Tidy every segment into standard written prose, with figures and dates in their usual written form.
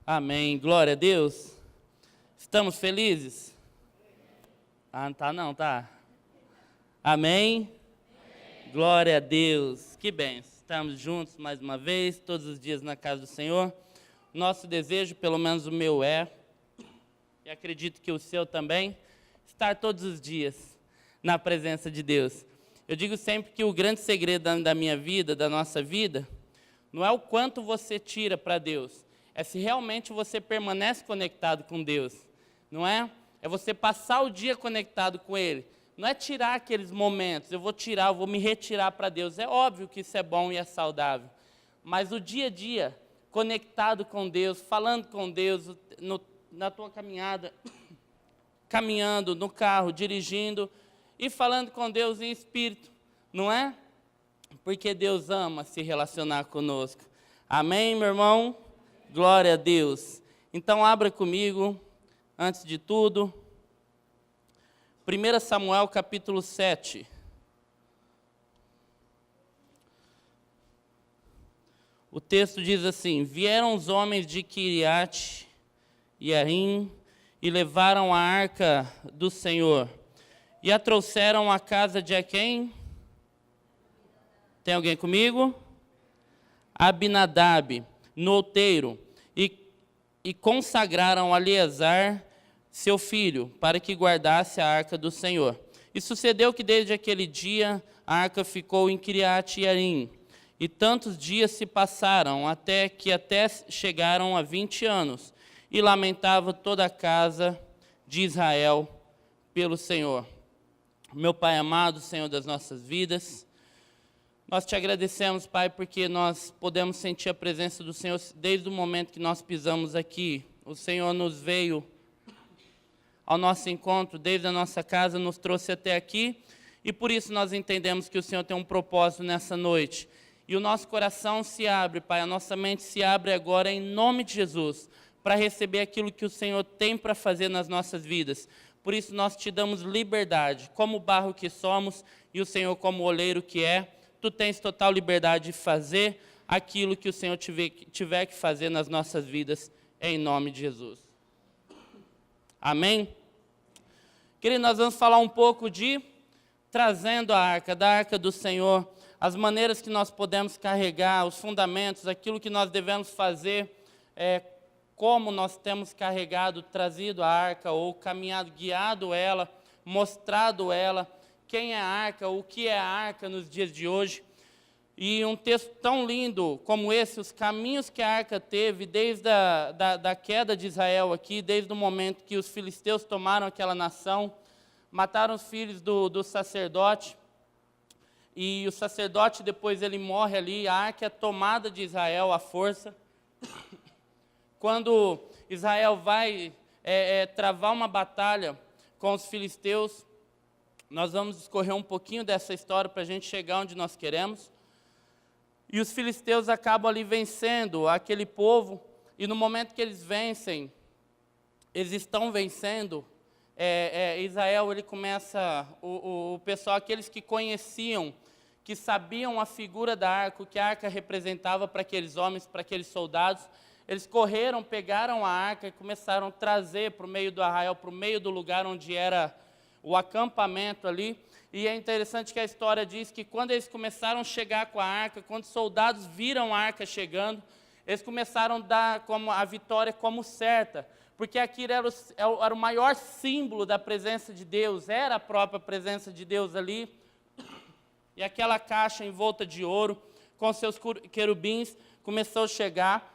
Amém. Glória a Deus. Estamos felizes? Ah, não tá não, tá? Amém? Glória a Deus. Que bem. Estamos juntos mais uma vez, todos os dias na casa do Senhor. Nosso desejo, pelo menos o meu e acredito que o seu também, estar todos os dias na presença de Deus. Eu digo sempre que o grande segredo da minha vida, da nossa vida, não é o quanto você tira para Deus, é se realmente você permanece conectado com Deus, não é? É você passar o dia conectado com Ele. Não é tirar aqueles momentos, eu vou me retirar para Deus. É óbvio que isso é bom e é saudável. Mas o dia a dia, conectado com Deus, falando com Deus, na tua caminhada, caminhando no carro, dirigindo e falando com Deus em espírito, não é? Porque Deus ama se relacionar conosco. Amém, meu irmão? Glória a Deus. Então, abra comigo, antes de tudo, 1 Samuel, capítulo 7. O texto diz assim: Vieram os homens de Kiriat Jearim e levaram a arca do Senhor, e a trouxeram à casa de quem? Tem alguém comigo? Abinadab, no outeiro, e consagraram a Eleazar, seu filho, para que guardasse a arca do Senhor. E sucedeu que desde aquele dia a arca ficou em Kiriat Jearim, e tantos dias se passaram, até chegaram a 20 anos, e lamentava toda a casa de Israel pelo Senhor. Meu Pai amado, Senhor das nossas vidas, nós te agradecemos, Pai, porque nós podemos sentir a presença do Senhor desde o momento que nós pisamos aqui. O Senhor nos veio ao nosso encontro, desde a nossa casa, nos trouxe até aqui, e por isso nós entendemos que o Senhor tem um propósito nessa noite. E o nosso coração se abre, Pai, a nossa mente se abre agora em nome de Jesus, para receber aquilo que o Senhor tem para fazer nas nossas vidas. Por isso nós te damos liberdade, como barro que somos, e o Senhor como oleiro que é. Tu tens total liberdade de fazer aquilo que o Senhor tiver que fazer nas nossas vidas, em nome de Jesus. Amém? Querido, nós vamos falar um pouco de trazendo a arca, da arca do Senhor, as maneiras que nós podemos carregar, os fundamentos, aquilo que nós devemos fazer, como nós temos carregado, trazido a arca, ou caminhado, guiado ela, mostrado ela, quem é a arca, o que é a arca nos dias de hoje. E um texto tão lindo como esse, os caminhos que a arca teve desde da queda de Israel aqui, desde o momento que os filisteus tomaram aquela nação, mataram os filhos do sacerdote, e o sacerdote depois ele morre ali, a arca é tomada de Israel à força. Quando Israel vai travar uma batalha com os filisteus, nós vamos discorrer um pouquinho dessa história para a gente chegar onde nós queremos. E os filisteus acabam ali vencendo aquele povo, e no momento que eles vencem, eles estão vencendo, Israel, ele começa, o pessoal, aqueles que conheciam, que sabiam a figura da arca, o que a arca representava para aqueles homens, para aqueles soldados, eles correram, pegaram a arca e começaram a trazer para o meio do arraial, para o meio do lugar onde era o acampamento ali. E é interessante que a história diz que quando eles começaram a chegar com a arca, quando os soldados viram a arca chegando, eles começaram a dar como a vitória como certa, porque aquilo era o maior símbolo da presença de Deus, era a própria presença de Deus ali. E aquela caixa envolta de ouro, com seus querubins, começou a chegar,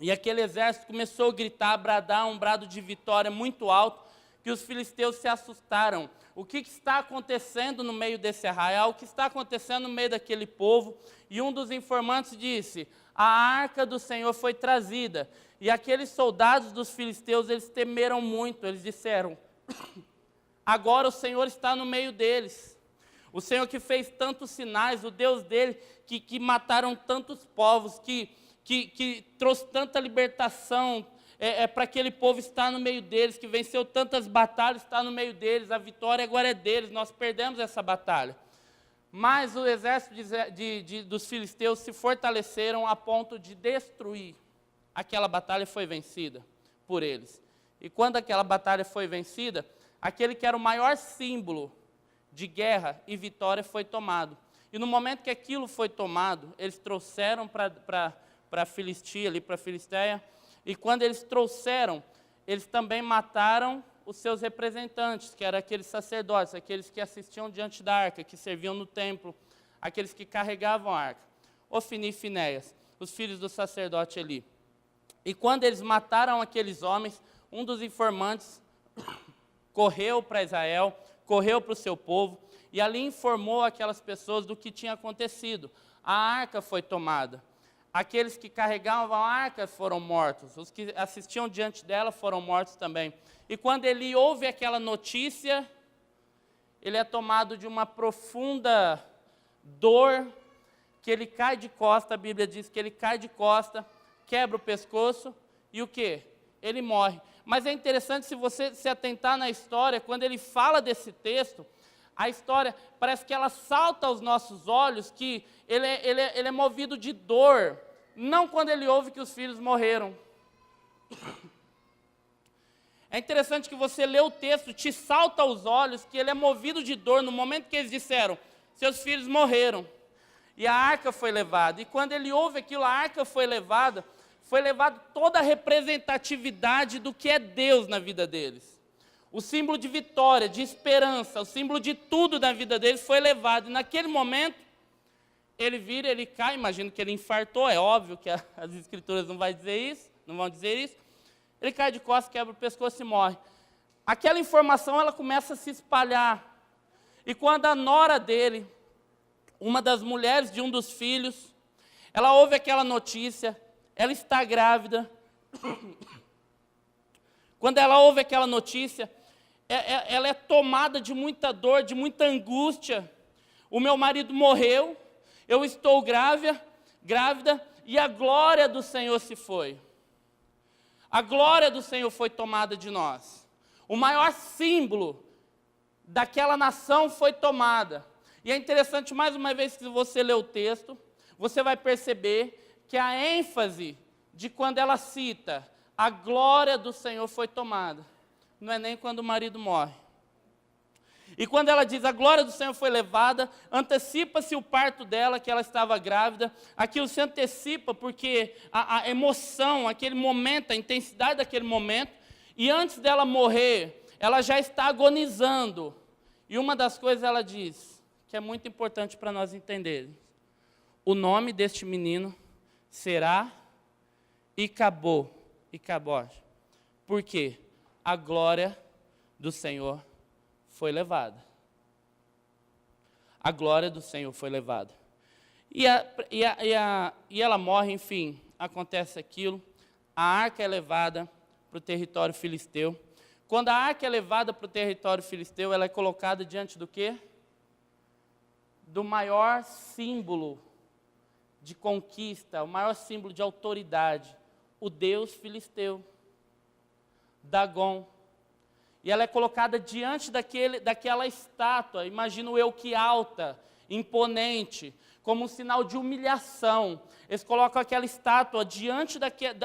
e aquele exército começou a gritar, a bradar um brado de vitória muito alto, que os filisteus se assustaram. O que está acontecendo no meio desse arraial? O que está acontecendo no meio daquele povo? E um dos informantes disse: a arca do Senhor foi trazida. E aqueles soldados dos filisteus, eles temeram muito. Eles disseram: agora o Senhor está no meio deles. O Senhor que fez tantos sinais, o Deus dele, que mataram tantos povos, que trouxe tanta libertação, para aquele povo, estar no meio deles, que venceu tantas batalhas, está no meio deles, a vitória agora é deles, nós perdemos essa batalha. Mas o exército dos filisteus se fortaleceram a ponto de destruir aquela batalha foi vencida por eles. E quando aquela batalha foi vencida, aquele que era o maior símbolo de guerra e vitória foi tomado. E no momento que aquilo foi tomado, eles trouxeram para a Filistia, ali para a Filisteia, e quando eles trouxeram, eles também mataram os seus representantes, que eram aqueles sacerdotes, aqueles que assistiam diante da arca, que serviam no templo, aqueles que carregavam a arca. Ofni e Finéias, os filhos do sacerdote Eli. E quando eles mataram aqueles homens, um dos informantes correu para Israel, correu para o seu povo, e ali informou aquelas pessoas do que tinha acontecido. A arca foi tomada. Aqueles que carregavam a arca foram mortos. Os que assistiam diante dela foram mortos também. E quando ele ouve aquela notícia, ele é tomado de uma profunda dor, que ele cai de costa, a Bíblia diz que ele cai de costa, quebra o pescoço, e o quê? Ele morre. Mas é interessante, se você se atentar na história, quando ele fala desse texto, a história parece que ela salta aos nossos olhos, que ele é movido de dor, não quando ele ouve que os filhos morreram. É interessante que você lê o texto, te salta aos olhos que ele é movido de dor no momento que eles disseram, seus filhos morreram, e a arca foi levada. E quando ele ouve aquilo, a arca foi levada toda a representatividade do que é Deus na vida deles. O símbolo de vitória, de esperança, o símbolo de tudo na vida deles foi levado. E naquele momento, ele vira, ele cai, imagino que ele infartou, é óbvio que as escrituras não vão dizer isso. Ele cai de costas, quebra o pescoço e morre. Aquela informação, ela começa a se espalhar. E quando a nora dele, uma das mulheres de um dos filhos, ela ouve aquela notícia, ela está grávida. Quando ela ouve aquela notícia, ela é tomada de muita dor, de muita angústia. O meu marido morreu, eu estou grávida, e a glória do Senhor se foi. A glória do Senhor foi tomada de nós. O maior símbolo daquela nação foi tomada. E é interessante, mais uma vez, que você lê o texto, você vai perceber que a ênfase de quando ela cita a glória do Senhor foi tomada, não é nem quando o marido morre. E quando ela diz a glória do Senhor foi levada, antecipa-se o parto dela, que ela estava grávida. Aquilo se antecipa porque a emoção, aquele momento, a intensidade daquele momento, e antes dela morrer, ela já está agonizando. E uma das coisas ela diz, que é muito importante para nós entendermos: o nome deste menino será Icabod. Por quê? A glória do Senhor foi levada. A glória do Senhor foi levada. E ela morre, enfim, acontece aquilo. A arca é levada para o território filisteu. Quando a arca é levada para o território filisteu, ela é colocada diante do quê? Do maior símbolo de conquista, o maior símbolo de autoridade, o Deus filisteu, Dagon. E ela é colocada diante daquela estátua, imagino eu que alta, imponente, como um sinal de humilhação. Eles colocam aquela estátua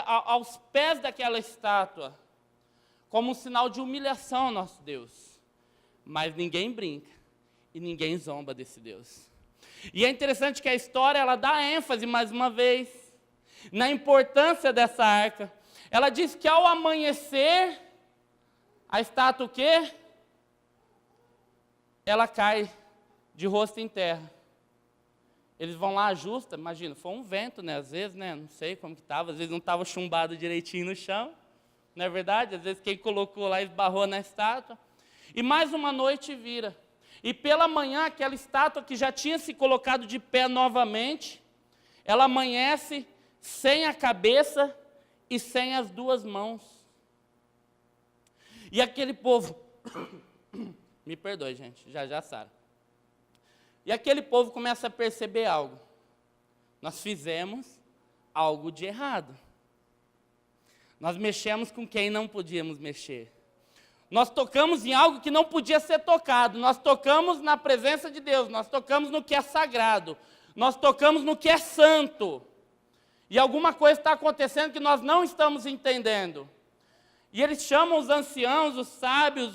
aos pés daquela estátua, como um sinal de humilhação ao nosso Deus. Mas ninguém brinca e ninguém zomba desse Deus. E é interessante que a história, ela dá ênfase, mais uma vez, na importância dessa arca. Ela diz que ao amanhecer, a estátua o quê? Ela cai de rosto em terra. Eles vão lá, ajustam, imagina, foi um vento, né? Às vezes, né? Não sei como que estava, às vezes não estava chumbado direitinho no chão, não é verdade? Às vezes quem colocou lá esbarrou na estátua. E mais uma noite vira. E pela manhã, aquela estátua que já tinha se colocado de pé novamente, ela amanhece sem a cabeça e sem as duas mãos. E aquele povo, me perdoe, gente, já Sara. E aquele povo começa a perceber algo. Nós fizemos algo de errado. Nós mexemos com quem não podíamos mexer. Nós tocamos em algo que não podia ser tocado. Nós tocamos na presença de Deus. Nós tocamos no que é sagrado. Nós tocamos no que é santo. E alguma coisa está acontecendo que nós não estamos entendendo. E eles chamam os anciãos, os sábios,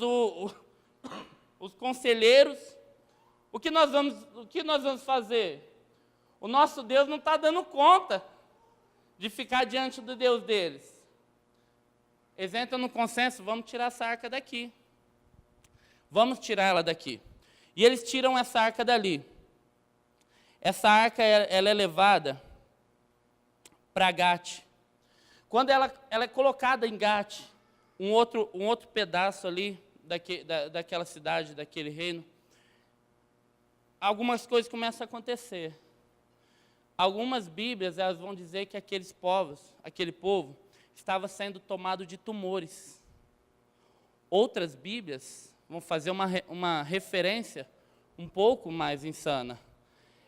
os conselheiros. O que nós vamos fazer? O nosso Deus não está dando conta de ficar diante do Deus deles. Eles entram no consenso, vamos tirar essa arca daqui. Vamos tirar ela daqui. E eles tiram essa arca dali. Essa arca ela é levada para Gate. Quando ela é colocada em Gate, um outro pedaço ali daquela cidade, daquele reino, algumas coisas começam a acontecer. Algumas Bíblias elas vão dizer que aquele povo, estava sendo tomado de tumores. Outras Bíblias vão fazer uma referência um pouco mais insana.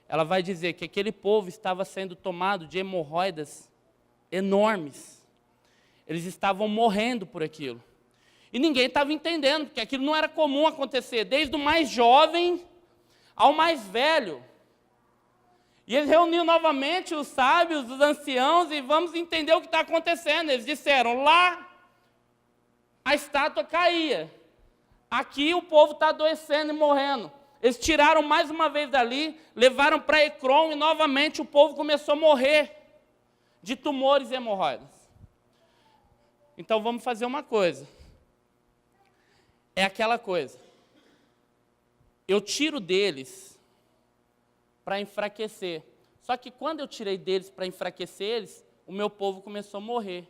Ela vai dizer que aquele povo estava sendo tomado de hemorroidas enormes. Eles estavam morrendo por aquilo. E ninguém estava entendendo, porque aquilo não era comum acontecer, desde o mais jovem ao mais velho. E eles reuniram novamente os sábios, os anciãos, e vamos entender o que está acontecendo. Eles disseram, lá a estátua caía. Aqui o povo está adoecendo e morrendo. Eles tiraram mais uma vez dali, levaram para Ecrom e novamente o povo começou a morrer de tumores e hemorroidas. Então vamos fazer uma coisa. É aquela coisa. Eu tiro deles para enfraquecer. Só que quando eu tirei deles para enfraquecer eles, o meu povo começou a morrer.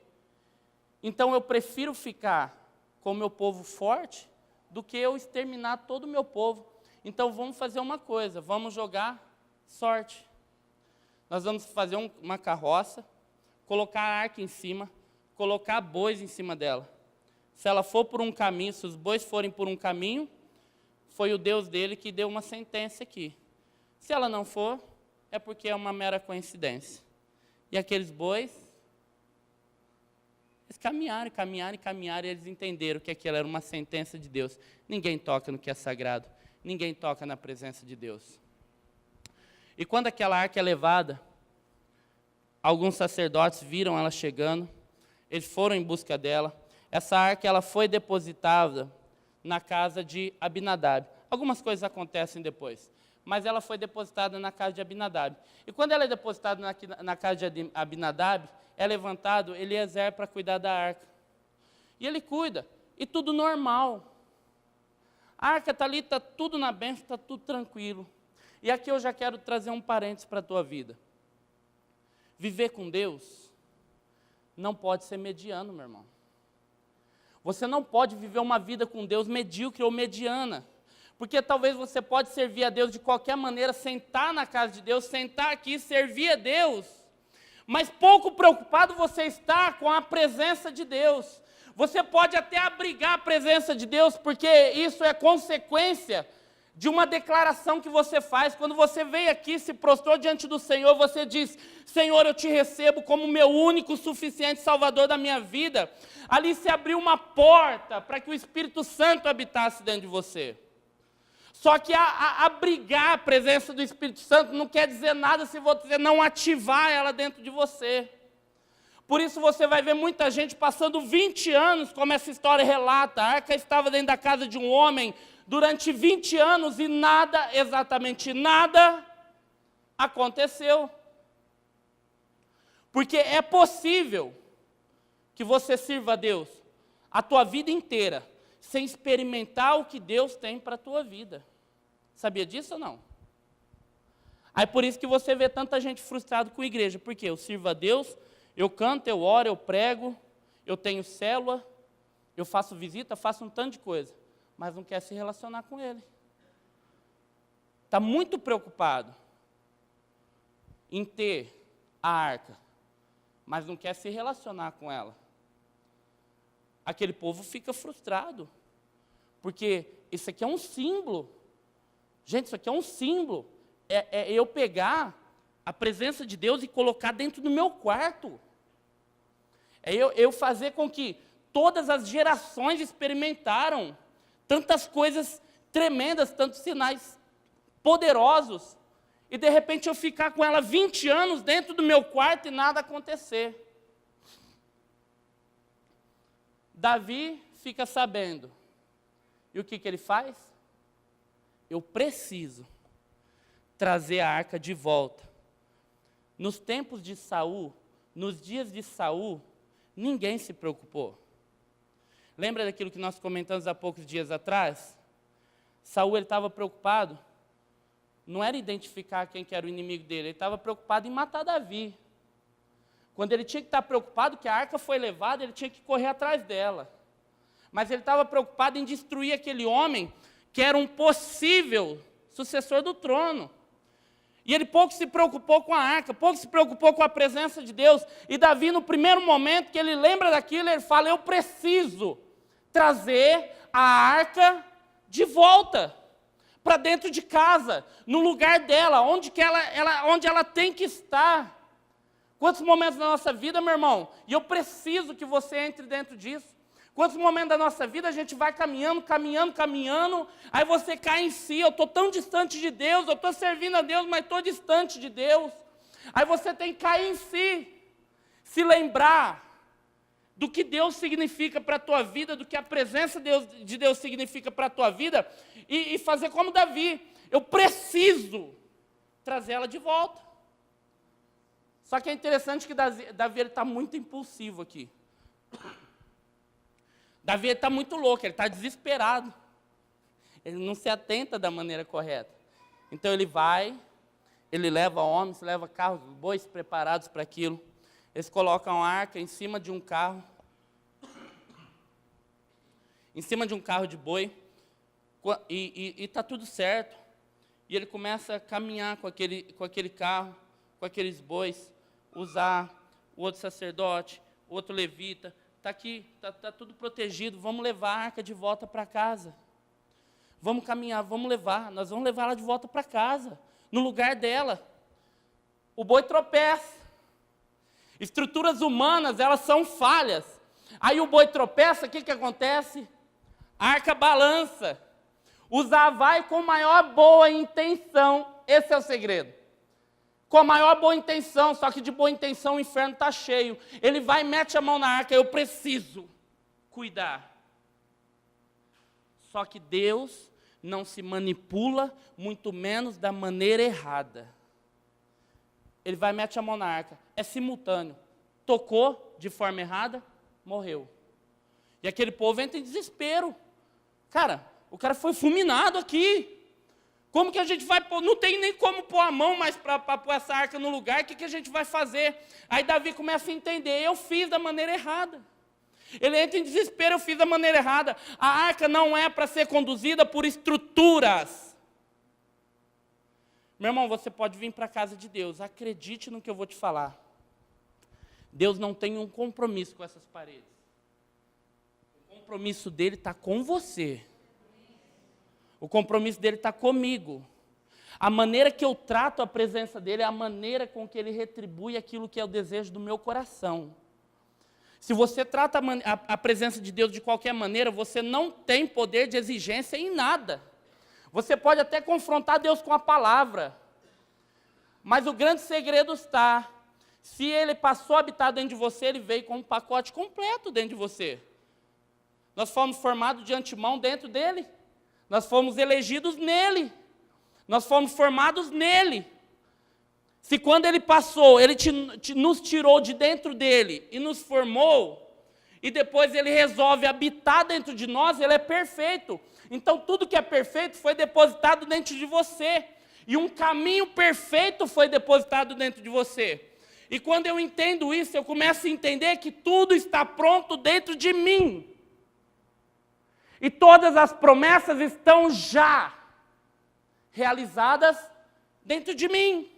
Então eu prefiro ficar com o meu povo forte do que eu exterminar todo o meu povo. Então vamos fazer uma coisa, vamos jogar sorte. Nós vamos fazer uma carroça, colocar a arca em cima, colocar bois em cima dela. Se ela for por um caminho, se os bois forem por um caminho, foi o Deus dele que deu uma sentença aqui. Se ela não for, é porque é uma mera coincidência. E aqueles bois, eles caminharam, e eles entenderam que aquilo era uma sentença de Deus. Ninguém toca no que é sagrado, ninguém toca na presença de Deus. E quando aquela arca é levada, alguns sacerdotes viram ela chegando, eles foram em busca dela. Essa arca ela foi depositada na casa de Abinadab. Algumas coisas acontecem depois, mas ela foi depositada na casa de Abinadab. E quando ela é depositada na casa de Abinadab, é levantado Eliezer para cuidar da arca. E ele cuida, e tudo normal. A arca está ali, está tudo na bênção, está tudo tranquilo. E aqui eu já quero trazer um parênteses para a tua vida. Viver com Deus não pode ser mediano, meu irmão. Você não pode viver uma vida com Deus medíocre ou mediana. Porque talvez você pode servir a Deus de qualquer maneira, sentar na casa de Deus, sentar aqui, servir a Deus. Mas pouco preocupado você está com a presença de Deus. Você pode até abrigar a presença de Deus, porque isso é consequência de uma declaração que você faz. Quando você veio aqui, se prostrou diante do Senhor, você diz, Senhor, eu te recebo como meu único, suficiente Salvador da minha vida. Ali se abriu uma porta para que o Espírito Santo habitasse dentro de você. Só que abrigar a presença do Espírito Santo não quer dizer nada se você não ativar ela dentro de você. Por isso você vai ver muita gente passando 20 anos, como essa história relata. A arca estava dentro da casa de um homem durante 20 anos e nada, exatamente nada, aconteceu. Porque é possível que você sirva a Deus a tua vida inteira, sem experimentar o que Deus tem para a tua vida. Sabia disso ou não? Aí por isso que você vê tanta gente frustrada com a igreja. Porque eu sirvo a Deus, eu canto, eu oro, eu prego, eu tenho célula, eu faço visita, faço um tanto de coisa, mas não quer se relacionar com Ele. Está muito preocupado em ter a arca, mas não quer se relacionar com ela. Aquele povo fica frustrado, porque isso aqui é um símbolo. Gente, isso aqui é um símbolo. É eu pegar a presença de Deus e colocar dentro do meu quarto. É eu fazer com que todas as gerações experimentaram tantas coisas tremendas, tantos sinais poderosos. e de repente eu ficar com ela 20 anos dentro do meu quarto e nada acontecer. Davi fica sabendo. E o que ele faz? Eu preciso trazer a arca de volta. Nos tempos de Saul, nos dias de Saul, ninguém se preocupou. Lembra daquilo que nós comentamos há poucos dias atrás? Saul estava preocupado, não era identificar quem que era o inimigo dele, ele estava preocupado em matar Davi. Quando ele tinha que estar preocupado que a arca foi levada, ele tinha que correr atrás dela. Mas ele estava preocupado em destruir aquele homem que era um possível sucessor do trono. E ele pouco se preocupou com a arca, pouco se preocupou com a presença de Deus. E Davi, no primeiro momento que ele lembra daquilo, ele fala, eu preciso trazer a arca de volta para dentro de casa, no lugar dela, onde ela tem que estar. Quantos momentos da nossa vida, meu irmão, e eu preciso que você entre dentro disso. Quantos momentos da nossa vida a gente vai caminhando, aí você cai em si, eu estou tão distante de Deus, eu estou servindo a Deus, mas estou distante de Deus. Aí você tem que cair em si, se lembrar do que Deus significa para a tua vida, do que a presença de Deus significa para a tua vida, e fazer como Davi, eu preciso trazer ela de volta. Só que é interessante que Davi está muito impulsivo aqui. Davi está muito louco, ele está desesperado. Ele não se atenta da maneira correta. Então ele vai, ele leva homens, leva carros, bois preparados para aquilo. Eles colocam a arca em cima de um carro. Em cima de um carro de boi. E está tudo certo. E ele começa a caminhar com aquele carro, com aqueles bois. Usar o outro sacerdote, o outro levita. Está aqui, está tudo protegido, vamos levar a arca de volta para casa. Vamos caminhar, nós vamos levar ela de volta para casa, no lugar dela. O boi tropeça. Estruturas humanas, elas são falhas. Aí o boi tropeça, o que acontece? A arca balança. Uzá vai com maior boa intenção, esse é o segredo. Com a maior boa intenção, só que de boa intenção o inferno está cheio. Ele vai e mete a mão na arca, eu preciso cuidar. Só que Deus não se manipula, muito menos da maneira errada. Ele vai e mete a mão na arca, é simultâneo. Tocou de forma errada, morreu. E aquele povo entra em desespero. Cara, o cara foi fulminado aqui. Como que a gente vai pôr? Não tem nem como pôr a mão mais para pôr essa arca no lugar, o que a gente vai fazer? Aí Davi começa a entender, eu fiz da maneira errada. Ele entra em desespero, eu fiz da maneira errada. A arca não é para ser conduzida por estruturas. Meu irmão, você pode vir para a casa de Deus, acredite no que eu vou te falar. Deus não tem um compromisso com essas paredes. O compromisso dele está com você. O compromisso dele está comigo. A maneira que eu trato a presença dele é a maneira com que ele retribui aquilo que é o desejo do meu coração. Se você trata a presença de Deus de qualquer maneira, você não tem poder de exigência em nada. Você pode até confrontar Deus com a palavra. Mas o grande segredo está, se ele passou a habitar dentro de você, ele veio com um pacote completo dentro de você. Nós fomos formados de antemão dentro dele. Nós fomos elegidos nele. Nós fomos formados nele. Se quando ele passou, ele nos tirou de dentro dele e nos formou, e depois ele resolve habitar dentro de nós, ele é perfeito. Então tudo que é perfeito foi depositado dentro de você. E um caminho perfeito foi depositado dentro de você. E quando eu entendo isso, eu começo a entender que tudo está pronto dentro de mim. E todas as promessas estão já realizadas dentro de mim.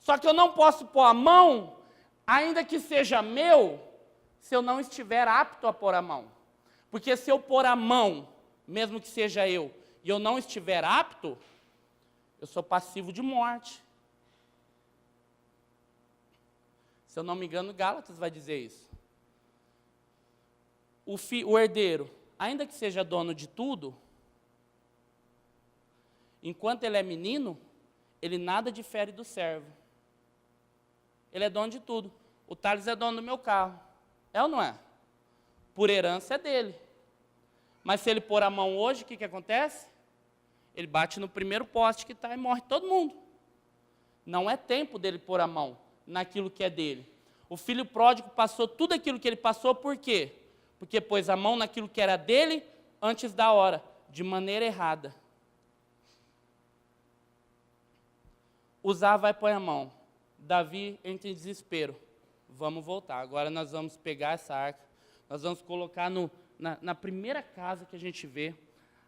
Só que eu não posso pôr a mão, ainda que seja meu, se eu não estiver apto a pôr a mão. Porque se eu pôr a mão, mesmo que seja eu, e eu não estiver apto, eu sou passivo de morte. Se eu não me engano, Gálatas vai dizer isso. O herdeiro, ainda que seja dono de tudo, enquanto ele é menino, ele nada difere do servo. Ele é dono de tudo. O Thales é dono do meu carro. É ou não é? Por herança é dele. Mas se ele pôr a mão hoje, o que acontece? Ele bate no primeiro poste que está e morre todo mundo. Não é tempo dele pôr a mão naquilo que é dele. O filho pródigo passou tudo aquilo que ele passou, por quê? Porque pôs a mão naquilo que era dele antes da hora, de maneira errada. Uzá vai pôr a mão. Davi entra em desespero. Vamos voltar. Agora nós vamos pegar essa arca, nós vamos colocar na primeira casa que a gente vê,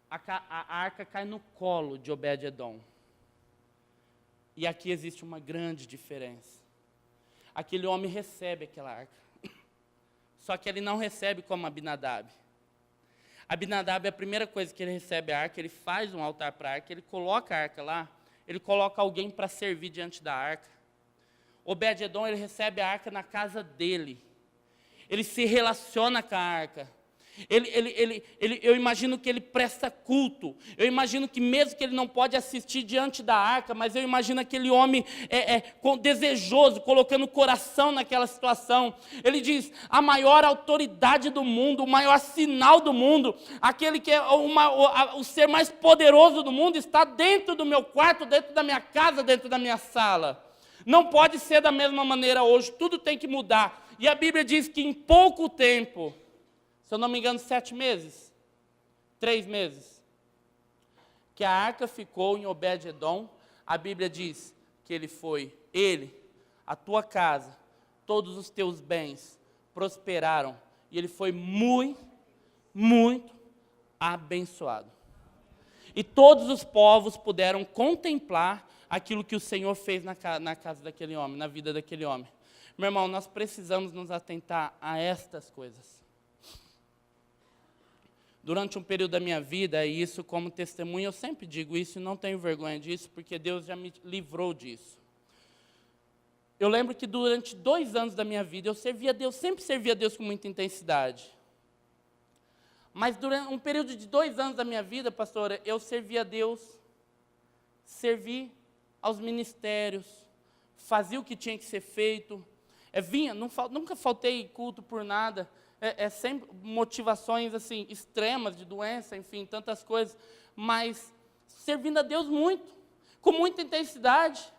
a arca cai no colo de Obed-edom. E aqui existe uma grande diferença. Aquele homem recebe aquela arca. Só que ele não recebe como Abinadab. Abinadab, a primeira coisa que ele recebe a arca, ele faz um altar para a arca, ele coloca a arca lá, ele coloca alguém para servir diante da arca. Obed-edom, ele recebe a arca na casa dele. Ele se relaciona com a arca. Eu imagino que ele presta culto. Eu imagino que mesmo que ele não pode assistir diante da arca, mas eu imagino aquele homem desejoso, colocando o coração naquela situação. Ele diz, a maior autoridade do mundo, o maior sinal do mundo, aquele que é o ser mais poderoso do mundo, está dentro do meu quarto, dentro da minha casa, dentro da minha sala. Não pode ser da mesma maneira hoje, tudo tem que mudar. E a Bíblia diz que em pouco tempo, se eu não me engano, 7 meses, 3 meses, que a arca ficou em Obed-edom, a Bíblia diz que ele, a tua casa, todos os teus bens prosperaram, e ele foi muito, muito abençoado. E todos os povos puderam contemplar aquilo que o Senhor fez na casa daquele homem, na vida daquele homem. Meu irmão, nós precisamos nos atentar a estas coisas. Durante um período da minha vida, e isso como testemunha, eu sempre digo isso e não tenho vergonha disso, porque Deus já me livrou disso. Eu lembro que durante 2 anos da minha vida, eu servia a Deus, sempre servia a Deus com muita intensidade. Mas durante um período de 2 anos da minha vida, pastora, eu servia a Deus, servi aos ministérios, fazia o que tinha que ser feito, nunca faltei culto por nada, sempre motivações assim, extremas de doença, enfim, tantas coisas, mas servindo a Deus muito, com muita intensidade.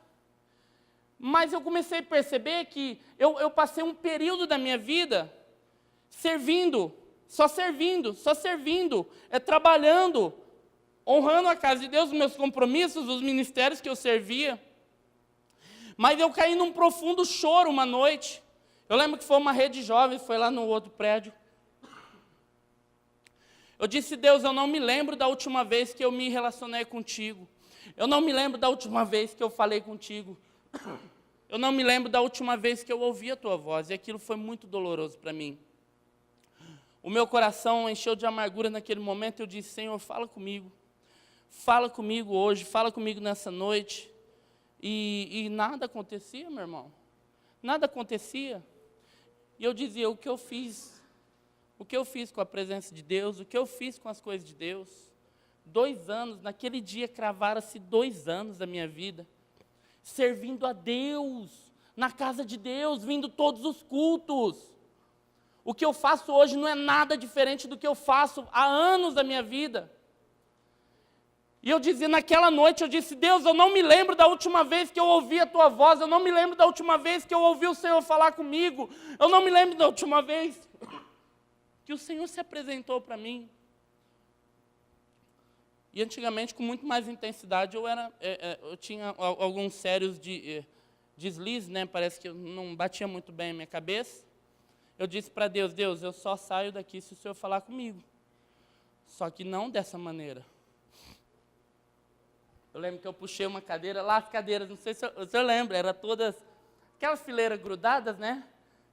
Mas eu comecei a perceber que eu passei um período da minha vida servindo, trabalhando, honrando a casa de Deus, os meus compromissos, os ministérios que eu servia. Mas eu caí num profundo choro uma noite. Eu lembro que foi uma rede jovem, foi lá no outro prédio. Eu disse, Deus, eu não me lembro da última vez que eu me relacionei contigo. Eu não me lembro da última vez que eu falei contigo. Eu não me lembro da última vez que eu ouvi a tua voz. E aquilo foi muito doloroso para mim. O meu coração encheu de amargura naquele momento. Eu disse, Senhor, fala comigo. Fala comigo hoje, fala comigo nessa noite. E nada acontecia, meu irmão. Nada acontecia. E eu dizia, o que eu fiz com a presença de Deus, o que eu fiz com as coisas de Deus. 2 anos, naquele dia cravaram-se 2 anos da minha vida, servindo a Deus, na casa de Deus, vindo todos os cultos. O que eu faço hoje não é nada diferente do que eu faço há anos da minha vida. E eu dizia, naquela noite, eu disse, Deus, eu não me lembro da última vez que eu ouvi a tua voz, eu não me lembro da última vez que eu ouvi o Senhor falar comigo, eu não me lembro da última vez que o Senhor se apresentou para mim. E antigamente, com muito mais intensidade, eu tinha alguns sérios deslizes, né? Parece que eu não batia muito bem a minha cabeça. Eu disse para Deus, Deus, eu só saio daqui se o Senhor falar comigo. Só que não dessa maneira. Eu lembro que eu puxei uma cadeira, lá as cadeiras, não sei se o senhor lembra, eram todas aquelas fileiras grudadas, né?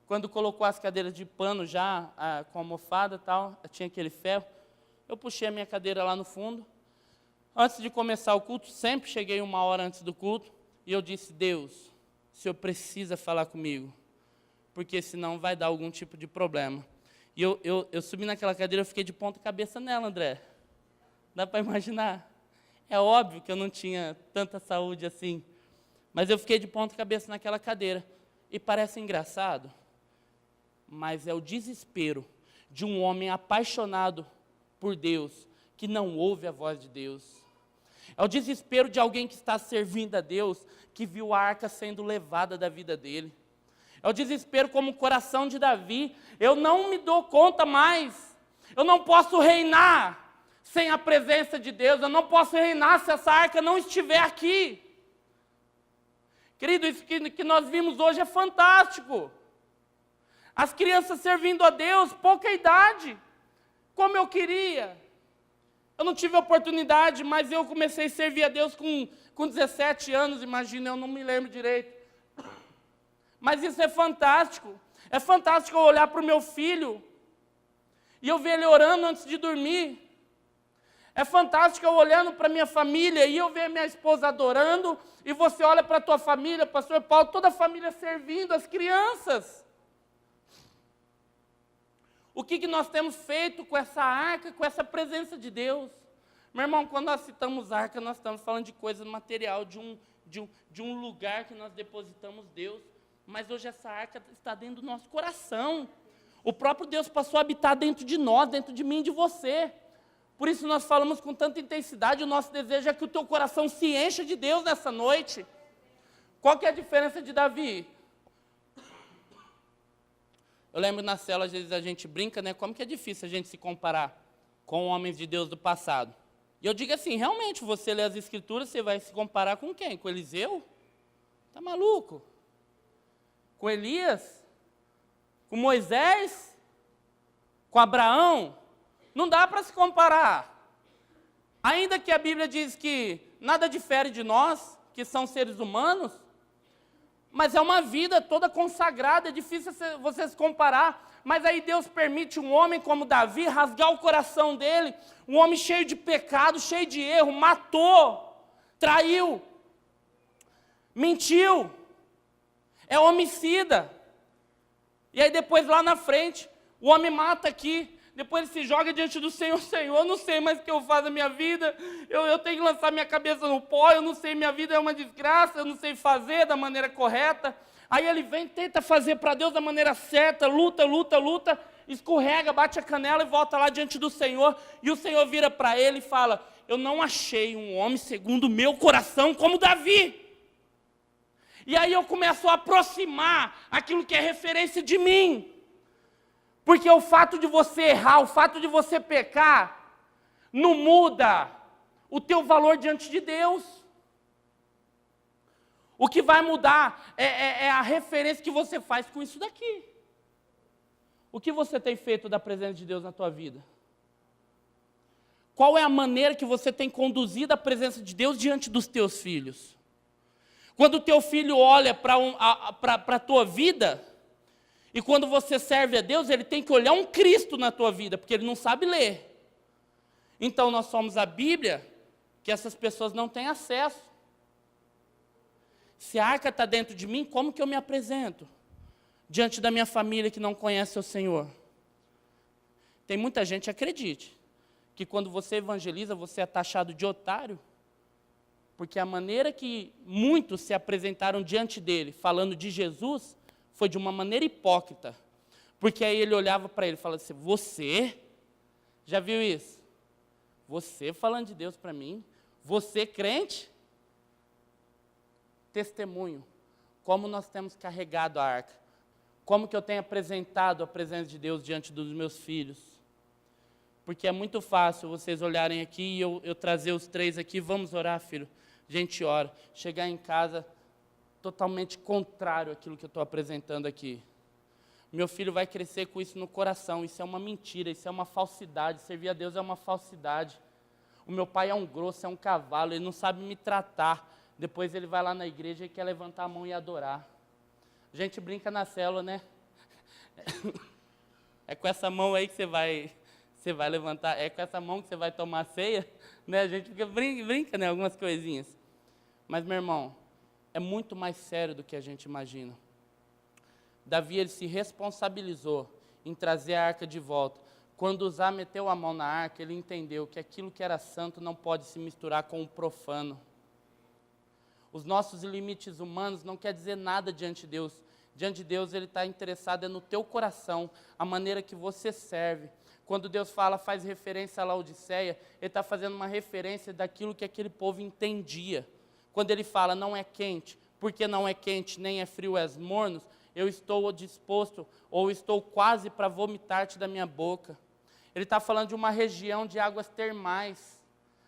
Quando colocou as cadeiras de pano já, com almofada e tal, tinha aquele ferro. Eu puxei a minha cadeira lá no fundo. Antes de começar o culto, sempre cheguei 1 hora antes do culto, e eu disse, Deus, o Senhor precisa falar comigo, porque senão vai dar algum tipo de problema. E eu subi naquela cadeira, eu fiquei de ponta cabeça nela, André. Dá para imaginar? É óbvio que eu não tinha tanta saúde assim, Mas eu fiquei de ponta cabeça naquela cadeira. E parece engraçado, mas é o desespero de um homem apaixonado por Deus, que não ouve a voz de Deus. É o desespero de alguém que está servindo a Deus, que viu a arca sendo levada da vida dele. É o desespero como o coração de Davi. Eu não me dou conta mais. Eu não posso reinar sem a presença de Deus. Eu não posso reinar se essa arca não estiver aqui. Querido, isso que nós vimos hoje é fantástico. As crianças servindo a Deus, pouca idade, como eu queria. Eu não tive oportunidade, mas eu comecei a servir a Deus com 17 anos, imagina, eu não me lembro direito. Mas isso é fantástico. É fantástico eu olhar para o meu filho e eu ver ele orando antes de dormir. É fantástico eu olhando para a minha família e eu ver minha esposa adorando, e você olha para a tua família, pastor Paulo, toda a família servindo, as crianças. O que nós temos feito com essa arca, com essa presença de Deus? Meu irmão, quando nós citamos arca, nós estamos falando de coisa material, de um lugar que nós depositamos Deus, mas hoje essa arca está dentro do nosso coração. O próprio Deus passou a habitar dentro de nós, dentro de mim e de você. Por isso nós falamos com tanta intensidade, o nosso desejo é que o teu coração se encha de Deus nessa noite. Qual que é a diferença de Davi? Eu lembro na célula, às vezes a gente brinca, né? Como que é difícil a gente se comparar com homens de Deus do passado. E eu digo assim, realmente, você lê as Escrituras, você vai se comparar com quem? Com Eliseu? Tá maluco? Com Elias? Com Moisés? Com Abraão? Não dá para se comparar. Ainda que a Bíblia diz que nada difere de nós, que são seres humanos, mas é uma vida toda consagrada, é difícil você se comparar. Mas aí Deus permite um homem como Davi rasgar o coração dele, um homem cheio de pecado, cheio de erro, matou, traiu, mentiu, é homicida. E aí depois lá na frente, o homem mata aqui, depois ele se joga diante do Senhor. Senhor, eu não sei mais o que eu faço na minha vida, eu tenho que lançar minha cabeça no pó, eu não sei, minha vida é uma desgraça, eu não sei fazer da maneira correta. Aí ele vem, tenta fazer para Deus da maneira certa, luta, escorrega, bate a canela e volta lá diante do Senhor. E o Senhor vira para ele e fala, eu não achei um homem segundo o meu coração como Davi. E aí eu começo a aproximar aquilo que é referência de mim. Porque o fato de você errar, o fato de você pecar, não muda o teu valor diante de Deus. O que vai mudar é a referência que você faz com isso daqui. O que você tem feito da presença de Deus na tua vida? Qual é a maneira que você tem conduzido a presença de Deus diante dos teus filhos? Quando o teu filho olha para a tua vida, e quando você serve a Deus, ele tem que olhar um Cristo na tua vida, porque ele não sabe ler. Então nós somos a Bíblia, que essas pessoas não têm acesso. Se a arca está dentro de mim, como que eu me apresento diante da minha família que não conhece o Senhor? Tem muita gente, acredite, que quando você evangeliza, você é taxado de otário, porque a maneira que muitos se apresentaram diante dele, falando de Jesus, foi de uma maneira hipócrita, porque aí ele olhava para ele e falava assim, você, já viu isso? Você falando de Deus para mim? Você crente? Testemunho, como nós temos carregado a arca, como que eu tenho apresentado a presença de Deus diante dos meus filhos, porque é muito fácil vocês olharem aqui e eu trazer os três aqui, vamos orar, filho, a gente ora, chegar em casa totalmente contrário àquilo que eu estou apresentando aqui. Meu filho vai crescer com isso no coração, isso é uma mentira, isso é uma falsidade, servir a Deus é uma falsidade. O meu pai é um grosso, é um cavalo, ele não sabe me tratar. Depois ele vai lá na igreja e quer levantar a mão e adorar. A gente brinca na célula, né? É com essa mão aí que você vai levantar, é com essa mão que você vai tomar a ceia, né? A gente brinca, né? Algumas coisinhas. Mas, meu irmão, é muito mais sério do que a gente imagina. Davi, ele se responsabilizou em trazer a arca de volta. Quando Uzá meteu a mão na arca, ele entendeu que aquilo que era santo não pode se misturar com o profano. Os nossos limites humanos não quer dizer nada diante de Deus. Diante de Deus, Ele está interessado no teu coração, a maneira que você serve. Quando Deus fala, faz referência a Laodiceia, Ele está fazendo uma referência daquilo que aquele povo entendia. Quando Ele fala, não é quente, porque não é quente, nem é frio, és mornos, eu estou disposto, ou estou quase para vomitar-te da minha boca. Ele está falando de uma região de águas termais.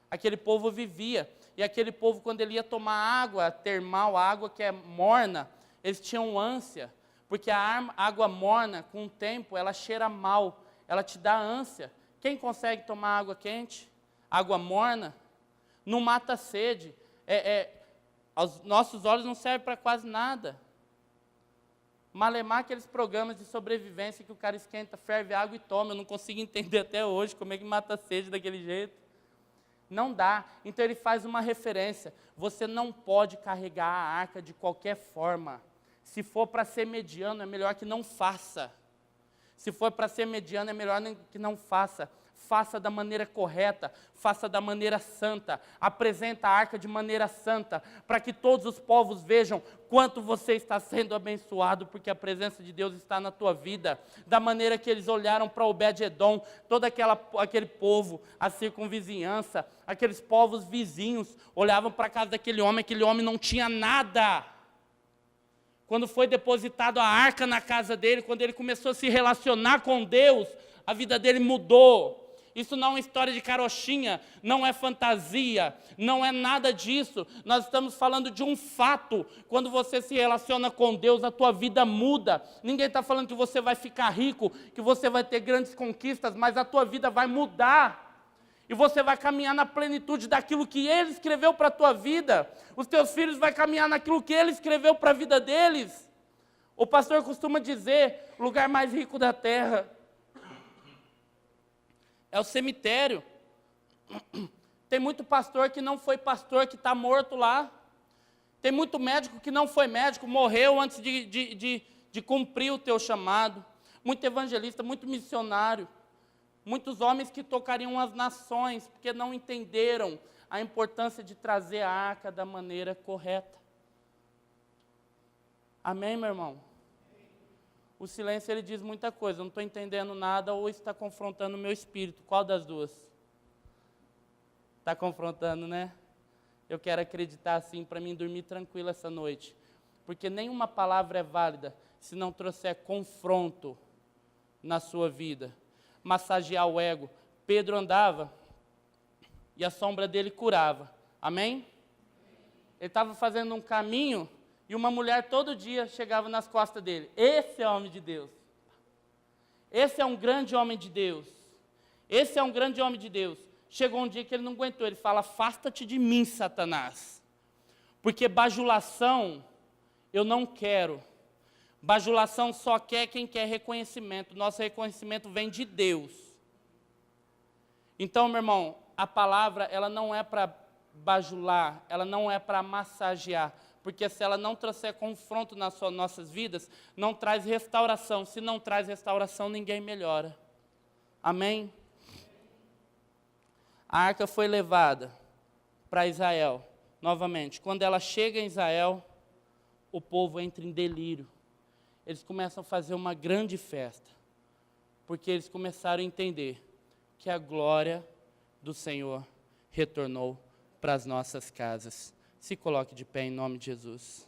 Aquele povo vivia, e aquele povo, quando ele ia tomar água termal, a água que é morna, eles tinham ânsia, porque a água morna, com o tempo, ela cheira mal, ela te dá ânsia. Quem consegue tomar água quente? Água morna? Não mata a sede. Aos nossos olhos não serve para quase nada. Malemar aqueles programas de sobrevivência que o cara esquenta, ferve água e toma. Eu não consigo entender até hoje como é que mata a sede daquele jeito. Não dá. Então ele faz uma referência. Você não pode carregar a arca de qualquer forma. Se for para ser mediano, é melhor que não faça. Se for para ser mediano, é melhor que não faça. Faça da maneira correta, faça da maneira santa. Apresenta a arca de maneira santa, para que todos os povos vejam quanto você está sendo abençoado, porque a presença de Deus está na tua vida. Da maneira que eles olharam para Obed-Edom, todo aquele povo, a circunvizinhança, aqueles povos vizinhos, olhavam para a casa daquele homem não tinha nada. Quando foi depositado a arca na casa dele, quando ele começou a se relacionar com Deus, a vida dele mudou. Isso não é uma história de carochinha, não é fantasia, não é nada disso. Nós estamos falando de um fato. Quando você se relaciona com Deus, a tua vida muda. Ninguém está falando que você vai ficar rico, que você vai ter grandes conquistas, mas a tua vida vai mudar. E você vai caminhar na plenitude daquilo que Ele escreveu para a tua vida. Os teus filhos vão caminhar naquilo que Ele escreveu para a vida deles. O pastor costuma dizer, o lugar mais rico da terra é o cemitério. Tem muito pastor que não foi pastor, que está morto lá. Tem muito médico que não foi médico, morreu antes de cumprir o teu chamado. Muito evangelista, muito missionário. Muitos homens que tocariam as nações, porque não entenderam a importância de trazer a arca da maneira correta. Amém, meu irmão? O silêncio, ele diz muita coisa. Eu não estou entendendo nada ou está confrontando o meu espírito. Qual das duas? Está confrontando, né? Eu quero acreditar assim para mim dormir tranquilo essa noite. Porque nenhuma palavra é válida se não trouxer confronto na sua vida. Massagear o ego. Pedro andava e a sombra dele curava. Amém? Ele estava fazendo um caminho e uma mulher todo dia chegava nas costas dele. Esse é homem de Deus. Esse é um grande homem de Deus. Esse é um grande homem de Deus. Chegou um dia que ele não aguentou. Ele fala, afasta-te de mim, Satanás. Porque bajulação eu não quero. Bajulação só quer quem quer reconhecimento. Nosso reconhecimento vem de Deus. Então, meu irmão, a palavra ela não é para bajular, ela não é para massagear. Porque se ela não trouxer confronto nas nossas vidas, não traz restauração. Se não traz restauração, ninguém melhora. Amém? A arca foi levada para Israel, novamente. Quando ela chega em Israel, o povo entra em delírio. Eles começam a fazer uma grande festa, porque eles começaram a entender que a glória do Senhor retornou para as nossas casas. Se coloque de pé em nome de Jesus.